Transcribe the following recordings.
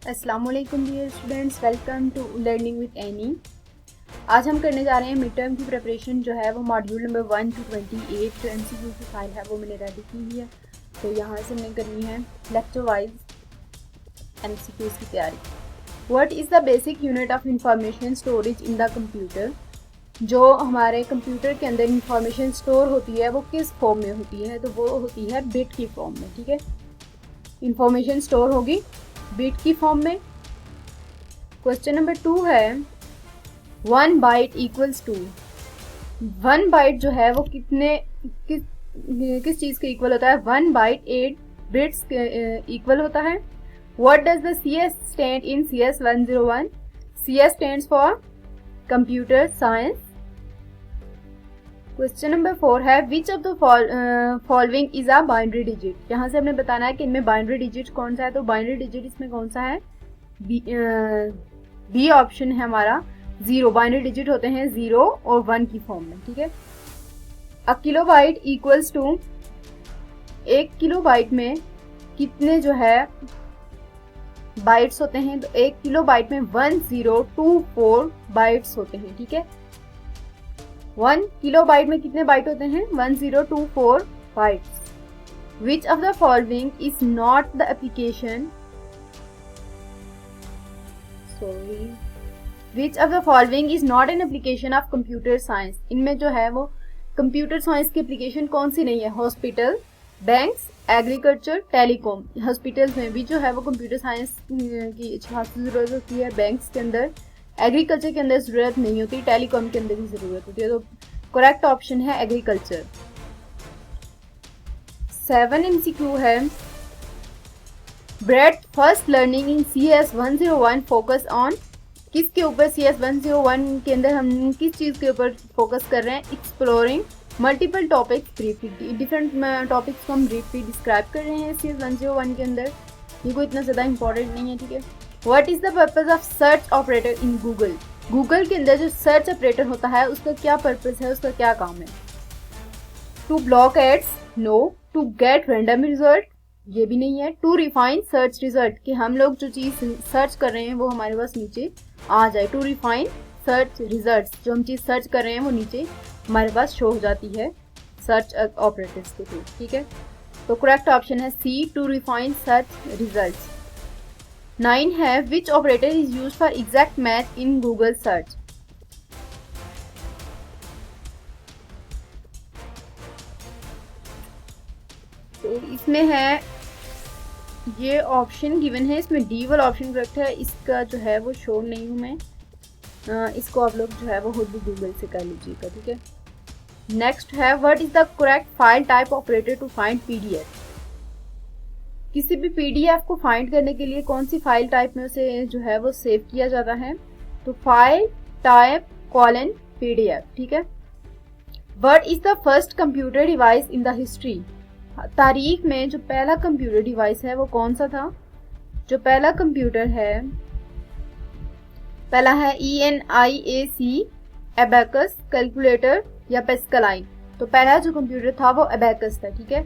अस्सलामुअलैकुम dear students, welcome to learning with Annie. आज हम करने जा रहे हैं मिड टर्म की प्रिपरेशन जो है वो मॉड्यूल नंबर 1 to 28 जो MCQ की फाइल है वो मैंने रेडी की हुई है। तो यहाँ से हमने करनी है लेक्चर वाइज MCQs की तैयारी। What is the basic unit of information storage in the computer. जो हमारे कंप्यूटर के अंदर इंफॉर्मेशन स्टोर होती है वो किस फॉर्म में होती है, तो वो होती है बिट की फॉर्म में। ठीक है, इंफॉर्मेशन स्टोर होगी बिट की फॉर्म में। क्वेश्चन नंबर 2 है 1 बाइट इक्वल्स टू। 1 बाइट जो है वो किस चीज़ के इक्वल होता है? 1 बाइट 8 बिट्स इक्वल होता है। What does the CS stand in CS 101? CS stands for computer science. Question number 4 है विच of the following is a binary digit. यहाँ से हमने बताना है कि इनमें बाइनरी डिजिट कौन सा है। तो बाइनरी डिजिट इसमें कौन सा है? बी ऑप्शन है हमारा 0। बाइनरी डिजिट होते हैं 0 और 1 की फॉर्म में। ठीक है, अ किलोबाइट इक्वल्स टू, 1 किलोबाइट में कितने जो है बाइट्स होते हैं? तो 1 किलोबाइट में 1024 बाइट्स होते हैं। ठीक है, 1 किलोबाइट में कितने बाइट होते हैं? 1024 bytes. Which of the following is not the application, which of the following is not an application of computer science. इनमें जो है वो कंप्यूटर साइंस की एप्लीकेशन कौन सी नहीं है? Hospital, banks, agriculture, telecom. Hospitals में भी जो है वो कंप्यूटर साइंस की खास जरूरत होती है, बैंक्स के अंदर, एग्रीकल्चर के अंदर जरूरत नहीं होती, टेलीकॉम के अंदर भी जरूरत होती है। तो करेक्ट ऑप्शन है एग्रीकल्चर। 7 MCQ है bread first learning in CS 101 focus on. किसके ऊपर CS 101 के अंदर हम किस चीज के ऊपर फोकस कर रहे हैं? Exploring multiple topics briefly. Different topics को हम ब्रीफली डिस्क्राइब कर रहे हैं CS 101 के अंदर। ये कोई इतना ज़्यादा इंपॉर्टेंट नहीं है। ठीक है, what is the purpose of search operator in Google. Google के अंदर जो सर्च ऑपरेटर होता है उसका क्या पर्पज़ है, उसका क्या काम है? To block ads, no. To get random result, ये भी नहीं है। टू रिफाइन सर्च रिजल्ट, कि हम लोग जो चीज़ सर्च कर रहे हैं वो हमारे पास नीचे आ जाए। टू रिफाइन सर्च रिजल्ट, जो हम चीज़ सर्च कर रहे हैं वो नीचे हमारे पास शो हो जाती है सर्च ऑपरेटर्स के थ्रू। ठीक है, तो करेक्ट ऑप्शन है C, to refine search result. 9 है which operator is use for exact match in Google search. तो इसमें है ये ऑप्शन गिवन है, इसमें D वाला ऑप्शन करेक्ट है। इसका जो है वो शो नहीं हूँ मैं, इसको आप लोग जो है वो खुद भी गूगल से कर लीजिएगा। ठीक है, नेक्स्ट है what is the correct file type operator to find PDF। किसी भी PDF को फाइंड करने के लिए कौन सी फाइल टाइप में उसे जो है वो सेव किया जाता है? तो फाइल टाइप कॉलन PDF। ठीक है, what is the first computer device in the history. तारीख में जो पहला कंप्यूटर डिवाइस है वो कौन सा था? जो पहला कंप्यूटर है, पहला है ENIAC, एबेकस, कैलकुलेटर या पेस्कलाइन। तो पहला जो कंप्यूटर था वो एबेकस था। ठीक है,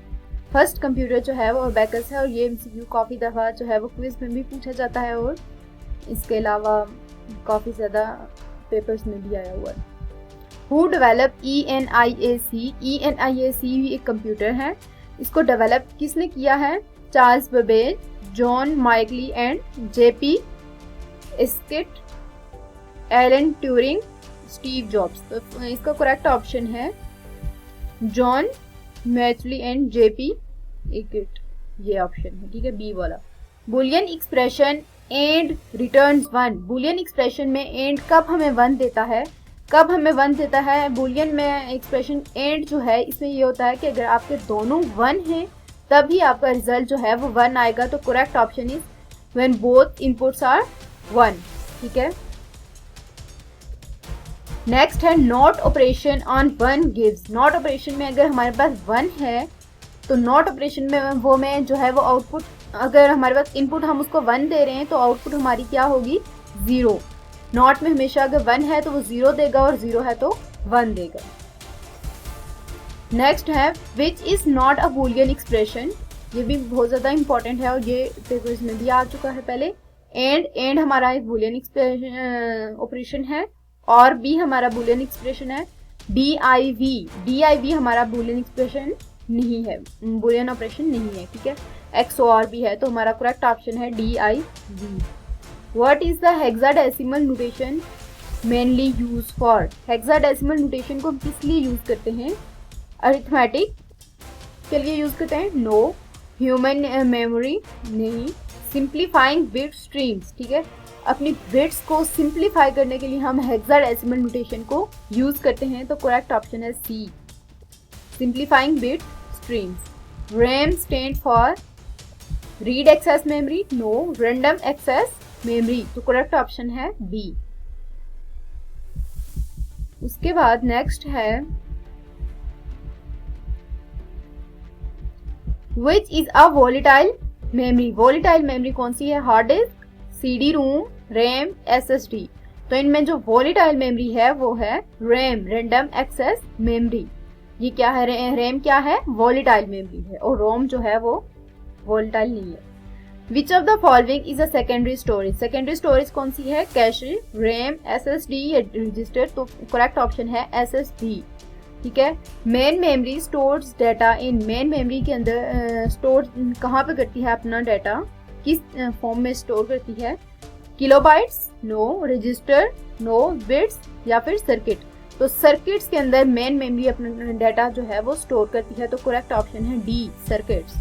फर्स्ट कंप्यूटर जो है वो एबेकस है। और ये MCQ काफ़ी दफ़ा जो है वो क्विज में भी पूछा जाता है और इसके अलावा काफ़ी ज़्यादा पेपर्स में भी आया हुआ है। Who develop ENIAC। ENIAC भी एक कंप्यूटर है। इसको डेवलप किसने किया है? Charles Babbage, John Mauchly and JP एस्केट, एलन ट्यूरिंग, स्टीव जॉब्स। तो इसका करेक्ट ऑप्शन है जॉन मैचली एंड JP एस्केट, ये ऑप्शन है। ठीक है, B वाला। Boolean expression and returns 1। Boolean expression में एंड कब हमें 1 देता है? कब हमें 1 देता है? बुलियन में एक्सप्रेशन एंड जो है इसमें ये होता है कि अगर आपके दोनों 1 हैं तभी आपका रिजल्ट जो है वो 1 आएगा। तो correct option is when both inputs are 1। ठीक है, नेक्स्ट है not operation on 1 gives. Not operation में अगर हमारे पास 1 है तो नॉट ऑपरेशन में वो में जो है वो आउटपुट, अगर हमारे पास इनपुट हम उसको 1 दे रहे हैं तो आउटपुट हमारी क्या होगी? 0। नॉट में हमेशा अगर 1 है तो वो 0 देगा और 0 है तो 1 देगा। नेक्स्ट है which is not a Boolean expression. ये भी बहुत ज़्यादा इंपॉर्टेंट है और ये पेपर्स में भी आ चुका है पहले। एंड हमारा एक बुलियन ऑपरेशन है, और बी हमारा बुलियन एक्सप्रेशन है, डी आई वी हमारा बुलियन एक्सप्रेशन नहीं है, बुलियन ऑपरेशन नहीं है, ठीक है। XOR भी है, तो हमारा करेक्ट ऑप्शन है DIV। What is the hexadecimal notation mainly use for? Hexadecimal notation को हम किस लिए यूज करते हैं? अरिथमेटिक के लिए यूज करते हैं? नो। Human memory? नहीं। सिंप्लीफाइंग बिट स्ट्रीम्स, ठीक है, अपनी बिट्स को सिंप्लीफाई करने के लिए हम हेक्साडेसिमल नोटेशन को यूज करते हैं, तो करेक्ट ऑप्शन है C, simplifying bit streams. RAM stand for read access memory? No. Random access memory, तो करेक्ट ऑप्शन है बी। उसके बाद नेक्स्ट है which is a volatile memory? Volatile memory कौन सी है? Hard disk, CD ROM, RAM, SSD। तो इनमें जो वोलेटाइल मेमोरी है वो है रैम, रैंडम एक्सेस मेमोरी। ये क्या है? रैम क्या है? वोलेटाइल मेमोरी है, और रोम जो है वो वोलेटाइल नहीं है। विच of the following is a secondary storage? Secondary storage कौन सी है? कैशे, रैम, SSD या रजिस्टर, तो करेक्ट ऑप्शन है SSD, ठीक है। Main memory stores data in, main memory के अंदर स्टोर कहाँ पे करती है अपना डाटा, किस फॉर्म में स्टोर करती है? Kilobytes? No. Register? No. Bits या फिर सर्किट? तो सर्किट्स के अंदर मेन मेमोरी अपना डाटा जो है वो स्टोर करती है, तो करेक्ट ऑप्शन है D, circuits.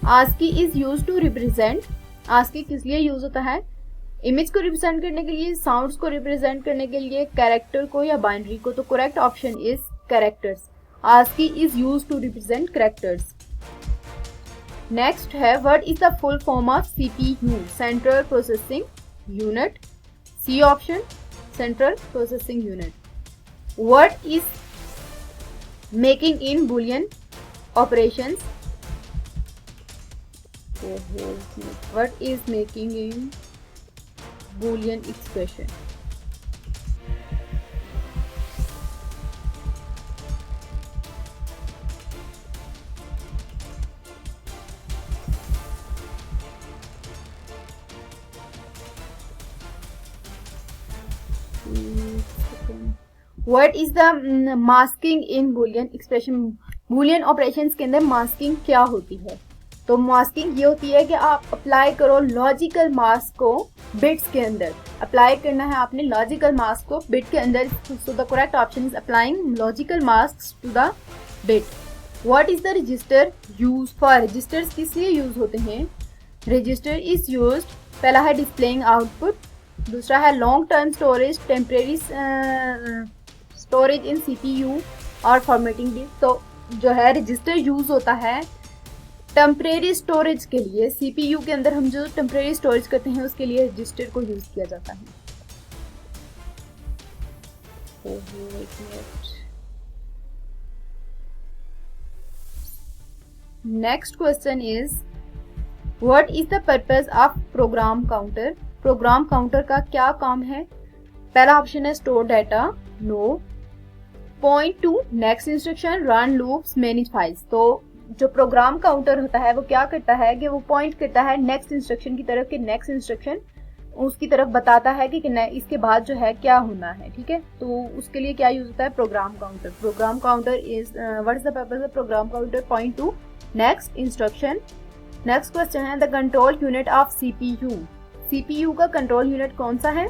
ASCII is use to represent? ASCII किस लिए यूज होता है? इमेज को रिप्रेजेंट करने के लिए, साउंड्स को रिप्रेजेंट करने के लिए, कैरेक्टर को या बाइनरी को, तो correct option is characters. ASCII is use to represent characters. Next है what is the full form of CPU? Central processing unit, C option, central processing unit. What is making in Boolean operations? What is making in Boolean expression? What is the masking in Boolean expression? Boolean operations के अंदर masking क्या होती है? तो masking ये होती है कि आप अप्लाई करो लॉजिकल मास्क को बिट्स के अंदर, अप्लाई करना है आपने लॉजिकल मास्क को बिट के अंदर, so the correct option is applying logical mask to the bit. What is the register use for? Registers किस लिए यूज होते हैं? रजिस्टर इज यूज्ड, पहला है डिस्प्लेइंग आउटपुट, दूसरा है long term storage, temporary storage इन CPU और फॉर्मेटिंग डिस्क। तो जो है रजिस्टर यूज होता है टेम्परेरी स्टोरेज के लिए, CPU के अंदर हम जो टेम्परेरी स्टोरेज करते हैं उसके लिए रजिस्टर को यूज किया जाता है। Next question is what is the purpose of program counter? Program counter का क्या काम है? पहला ऑप्शन है store data, no. Point to next instruction, run loops, manage files. तो जो प्रोग्राम काउंटर होता है वो क्या करता है कि वो पॉइंट करता है नेक्स्ट इंस्ट्रक्शन की तरफ, कि नेक्स्ट इंस्ट्रक्शन उसकी तरफ बताता है कि इसके बाद जो है क्या होना है, ठीक है। तो उसके लिए क्या यूज होता है? Program counter. Program counter is what is the purpose of program counter? Point to next instruction. Next question है the control unit of CPU। CPU का कंट्रोल यूनिट कौन सा है?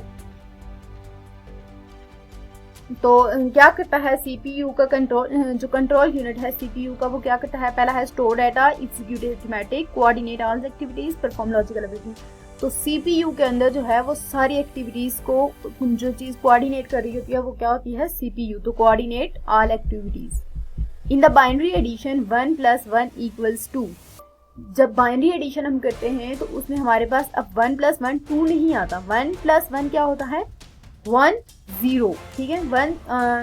तो क्या करता है CPU का कंट्रोल, जो कंट्रोल यूनिट है CPU का वो क्या करता है? पहला है store data, execute arithmetic, coordinate all activities, perform logical ability. तो CPU के अंदर जो है वो सारी एक्टिविटीज को, जो चीज कोऑर्डिनेट कर रही होती है वो क्या होती है? CPU। तो coordinate all activities. In the binary addition 1 + 1 = 2। जब बाइनरी एडिशन हम करते हैं तो उसमें हमारे पास अब 1 + 1 2 नहीं आता, 1 + 1 क्या होता है? 1 0, ठीक है। 1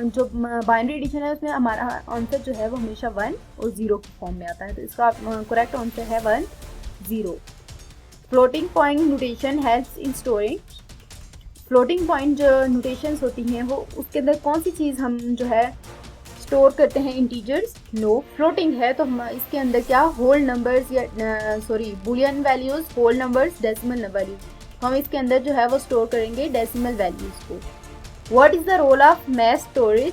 जो बाइनरी एडिशन है उसमें हमारा आंसर जो है वो हमेशा 1 और 0 के फॉर्म में आता है, तो इसका करेक्ट आंसर है 1 0। Floating point notation helps in storing. Floating point जो नोटेशंस होती हैं वो उसके अंदर कौन सी चीज़ हम जो है स्टोर करते हैं? Integers, no. फ्लोटिंग है तो हम इसके अंदर क्या होल नंबर्स या Boolean values, whole numbers, decimal values. तो हम इसके अंदर जो है वो स्टोर करेंगे डेसिमल वैल्यूज़ को। What is the role of mass storage?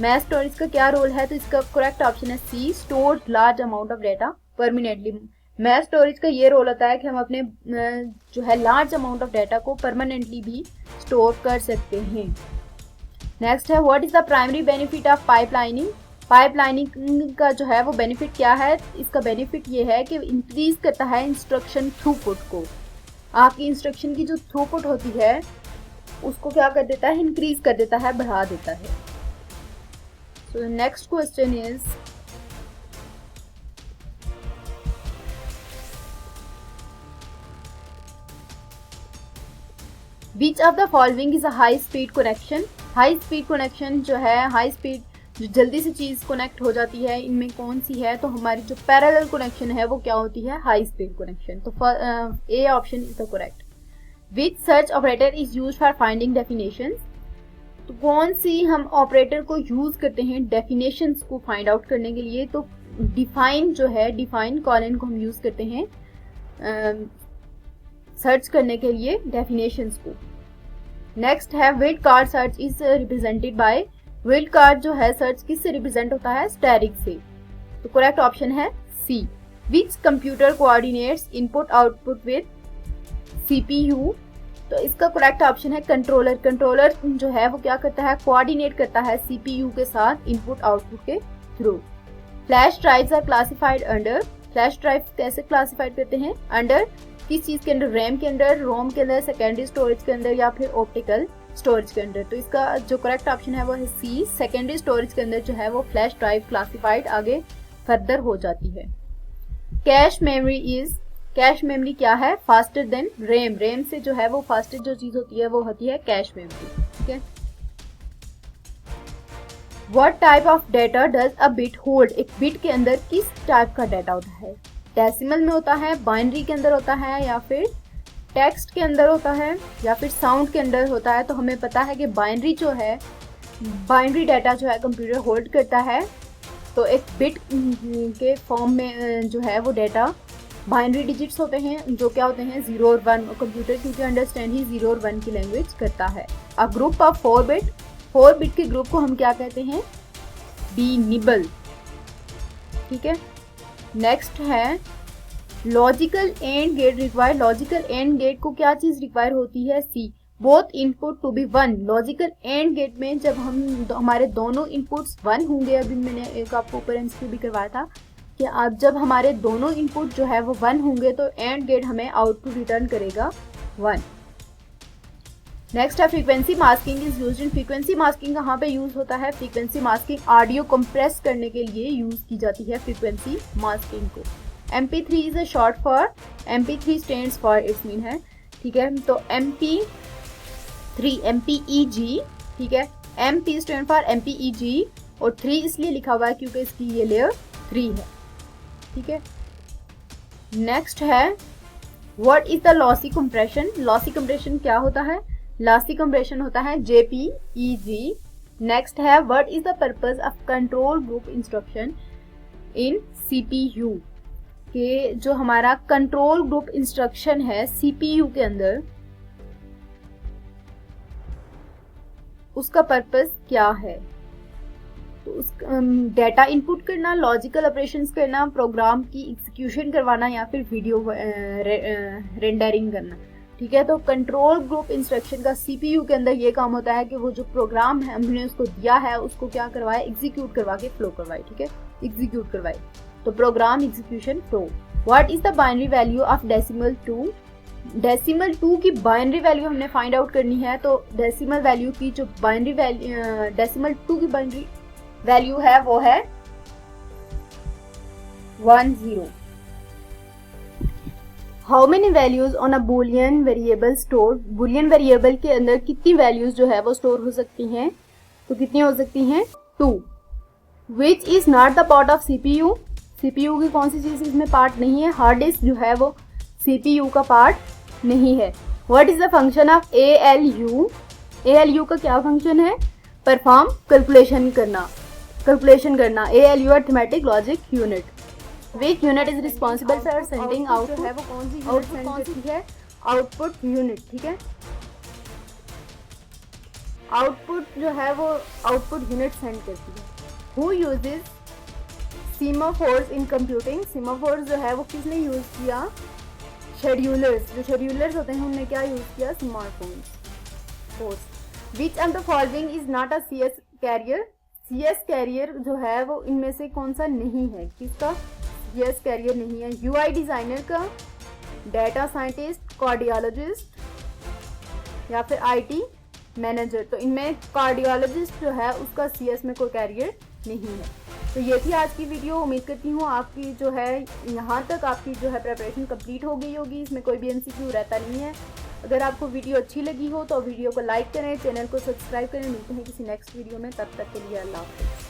Mass storage का क्या रोल है? तो इसका करेक्ट ऑप्शन है C, store large amount of data permanently. Mass storage का ये रोल होता है कि हम अपने जो है लार्ज अमाउंट ऑफ डाटा को परमानेंटली भी स्टोर कर सकते हैं। नेक्स्ट है what is the primary benefit of pipelining? Pipelining का जो है वो बेनिफिट क्या है? इसका बेनिफिट ये है कि इंक्रीज करता है इंस्ट्रक्शन थ्रूपुट को। आपकी इंस्ट्रक्शन की जो थ्रूपुट होती है उसको क्या कर देता है? इंक्रीज कर देता है, बढ़ा देता है। So next question is Which of the following is a high speed connection? High speed connection जो है, हाई स्पीड जो जल्दी से चीज़ कनेक्ट हो जाती है, इनमें कौन सी है? तो हमारी जो पैरेलल कनेक्शन है वो क्या होती है? High speed connection. तो A option is the correct. Which search operator is use for finding definitions? तो कौन सी हम ऑपरेटर को यूज करते हैं डेफिनेशंस को फाइंड आउट करने के लिए? तो डिफाइन जो है, डिफाइन कॉलन को हम यूज करते हैं सर्च करने के लिए डेफिनेशंस को। नेक्स्ट है wild card search is represented by. Wild card जो है सर्च किससे रिप्रेजेंट होता है? स्टैटिक से। तो करेक्ट ऑप्शन है C. Which computer coordinates input output with CPU? तो इसका करेक्ट ऑप्शन है कंट्रोलर। कंट्रोलर जो है वो क्या करता है? कोऑर्डिनेट करता है सीपीयू के साथ इनपुट आउटपुट के through. Flash drives are classified under. Flash drive कैसे क्लासिफाइड करते हैं? अंडर किस चीज के अंदर? रैम के अंदर, रोम के अंदर, सेकेंडरी स्टोरेज के अंदर या फिर ऑप्टिकल स्टोरेज के अंदर। तो इसका जो करेक्ट ऑप्शन है वो है सी, सेकेंडरी स्टोरेज के अंदर जो है वो फ्लैश ड्राइव क्लासिफाइड आगे फर्दर हो जाती है। Cache memory is, cache memory क्या है? Faster than RAM. रैम से जो है वो फास्टर जो चीज होती है वो होती है कैश मेमोरी। ठीक है। What type of data does a bit hold? एक बिट के अंदर किस टाइप का डाटा होता है? डेसिमल में होता है, बाइनरी के अंदर होता है, या फिर टेक्स्ट के अंदर होता है, या फिर साउंड के अंदर होता है? तो हमें पता है कि बाइनरी जो है, बाइनरी डाटा जो है कंप्यूटर होल्ड करता है। तो एक बिट के फॉर्म में जो है वो डाटा बाइनरी डिजिट्स होते हैं जो क्या होते हैं? 0 और 1। और कंप्यूटर क्योंकि अंडरस्टैंड ही 0 और 1 की लैंग्वेज करता है। A group of 4 bit, 4 bit के ग्रुप को हम क्या कहते हैं? निबल। ठीक है। नेक्स्ट है logical AND gate require. Logical AND gate को क्या चीज रिक्वायर होती है? C, both input to be 1। Logical AND gate में जब हम हमारे दोनों इनपुट्स 1 होंगे, अभी मैंने एक आपको ऊपर एमसीक्यू भी करवाया था कि आप जब हमारे दोनों इनपुट जो है वो 1 होंगे तो एंड गेट हमें आउटपुट रिटर्न करेगा 1। नेक्स्ट है frequency masking is used in. Frequency masking कहाँ पे यूज होता है? फ्रीक्वेंसी मास्किंग ऑडियो कंप्रेस करने के लिए यूज की जाती है फ्रीक्वेंसी मास्किंग को। MP3 is a short for, MP3 stands for its mean है। ठीक है। तो MP3 MPEG। ठीक है। MP स्टैंड फॉर MPEG और 3 इसलिए लिखा हुआ है क्योंकि इसकी ये लेयर 3 है। ठीक है। नेक्स्ट है what is the lossy compression? Lossy compression क्या होता है? लॉसी कंप्रेशन होता है JPEG। नेक्स्ट है what is the purpose of control group instruction in CPU? कि जो हमारा कंट्रोल ग्रुप इंस्ट्रक्शन है CPU के अंदर, उसका पर्पस क्या है? तो उस डाटा इनपुट करना, लॉजिकल ऑपरेशंस करना, प्रोग्राम की एग्जीक्यूशन करवाना, या फिर वीडियो रेंडरिंग करना। ठीक है। तो कंट्रोल ग्रुप इंस्ट्रक्शन का CPU के अंदर ये काम होता है कि वो जो प्रोग्राम है हमने उसको दिया है उसको क्या करवाए? एग्जीक्यूट करवा के फ्लो करवाए। ठीक है। एग्जीक्यूट करवाए तो program execution flow. What is the binary value of decimal 2? Decimal 2 की बाइनरी वैल्यू हमने फाइंड आउट करनी है। तो डेसिमल वैल्यू की जो बाइनरी वैल्यू, डेसिमल 2 की बाइनरी वैल्यू है वो है 10। How many values on a Boolean variable store? Boolean variable के अंदर कितनी वैल्यूज जो है वो स्टोर हो सकती हैं? तो कितनी हो सकती हैं? 2। Which is not the part of CPU? CPU की कौन सी चीज इसमें पार्ट नहीं है? हार्ड डिस्क जो है वो CPU का पार्ट नहीं है। What is the function of ALU? ALU का क्या फंक्शन है? परफॉर्म कैलकुलेशन करना, कैलकुलेशन करना। ALU arithmetic logic unit. Which unit is responsible for sending output? है वो कौन सी यूनिट सेंड करती है? आउटपुट यूनिट, ठीक है। आउटपुट जो है वो आउटपुट यूनिट सेंड करती है। हु यूजेस सीमाफोर्स इन कंप्यूटिंग, सीमाफोर्स जो है वो किसने यूज किया, शेड्यूलर्स, जो शेड्यूलर्स होते हैं उन्होंने क्या यूज किया, semaphores. Which of the following is not a CS career, CS career जो है वो इनमें से कौन सा नहीं है, किसका CS कैरियर नहीं है, UI डिजाइनर का, डेटा साइंटिस्ट, कार्डियोलॉजिस्ट या फिर IT मैनेजर। तो इनमें कार्डियोलॉजिस्ट जो है उसका CS में कोई कैरियर नहीं है। तो ये थी आज की वीडियो। उम्मीद करती हूँ आपकी जो है यहाँ तक आपकी जो है प्रिपरेशन कंप्लीट हो गई होगी, इसमें कोई भी MCQ रहता नहीं है। अगर आपको वीडियो अच्छी लगी हो तो वीडियो को लाइक करें, चैनल को सब्सक्राइब करें। मिलते हैं किसी नेक्स्ट वीडियो में, तब तक के लिए अल्लाह हाफ़िज़।